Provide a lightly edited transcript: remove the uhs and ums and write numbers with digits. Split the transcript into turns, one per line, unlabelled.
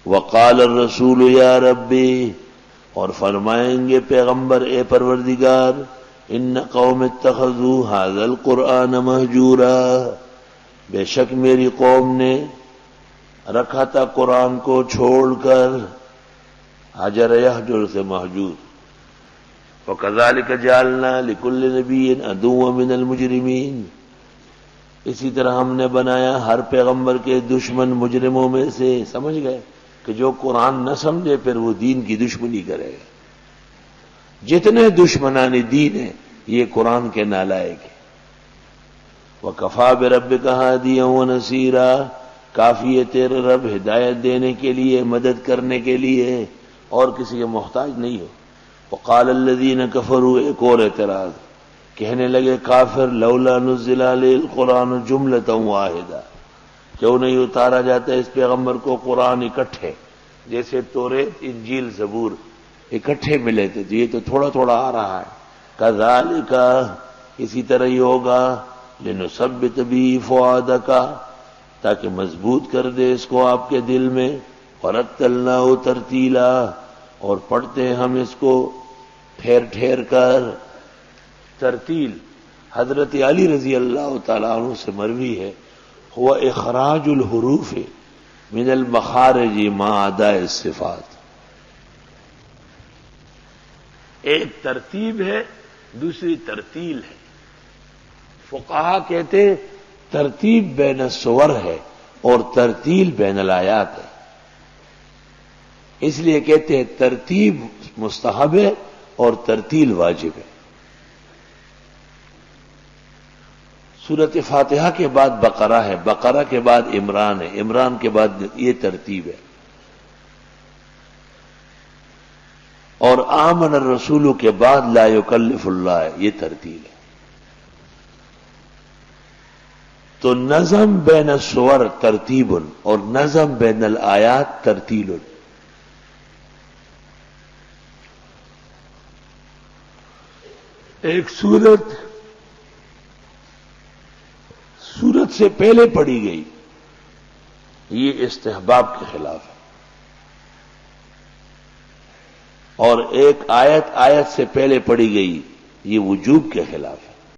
وقال الرسول یا ربی، اور فرمائیں گے پیغمبر اے پروردگار، ان قوم اتخذوا هذا القرآن مہجورا، بے شک میری قوم نے رکھا تھا قرآن کو چھوڑ کر، حجر یحجر سے محجور۔ وَكَذَلِكَ جَعَلْنَا لِكُلِّ نَبِيٍّ عَدُوًّا مِّنَ الْمُجْرِمِينَ، اسی طرح ہم نے بنایا ہر پیغمبر کے دشمن مجرموں میں سے۔ سمجھ گئے کہ جو قرآن نہ سمجھے پھر وہ دین کی دشمنی کرے گا۔ جتنے دشمنان دین ہیں یہ قرآن کے نالائق ہیں۔ وَكَفَىٰ بِرَبِّكَ هَادِيًا وَنَصِيرًا، کافی ہے تیرے رب ہدایت دینے کے لیے، مدد کرنے کے لیے، اور کسی کے محتاج نہیں ہو۔ وقال الذین کفروا، ایک اور اعتراض، کہنے لگے کافر، لولا نزل علیہ القرآن جملۃ واحدہ، کیوں نہیں اتارا جاتا اس پیغمبر کو قرآن اکٹھے، جیسے توریت انجیل زبور اکٹھے ملے تھے، تو یہ تو تھوڑا تھوڑا آ رہا ہے۔ کذالک، اسی طرح ہی ہوگا، لنثبت بہ فؤادک، تاکہ مضبوط کر دے اس کو آپ کے دل میں، ورتلناہ ترتیلا، اور پڑھتے ہیں ہم اس کو ٹھہر ٹھہر کر۔ ترتیل حضرت علی رضی اللہ تعالیٰ عنہ سے مروی ہے، ہوا اخراج الحروف من المخارج مع اداء الصفات۔ ایک ترتیب ہے، دوسری ترتیل ہے۔ فقہا کہتے ہیں ترتیب بین السور ہے اور ترتیل بین الآیات ہے، اس لیے کہتے ہیں ترتیب مستحب ہے اور ترتیل واجب ہے۔ سورۃ فاتحہ کے بعد بقرہ ہے، بقرہ کے بعد عمران ہے، عمران کے بعد یہ ترتیب ہے، اور آمن الرسول کے بعد لا یکلف اللہ ہے، یہ ترتیل ہے۔ تو نظم بین السور ترتیب اور نظم بین الآیات ترتیل۔ ایک سورت سے پہلے پڑھی گئی، یہ استحباب کے خلاف ہے، اور ایک آیت سے پہلے پڑھی گئی، یہ وجوب کے خلاف ہے۔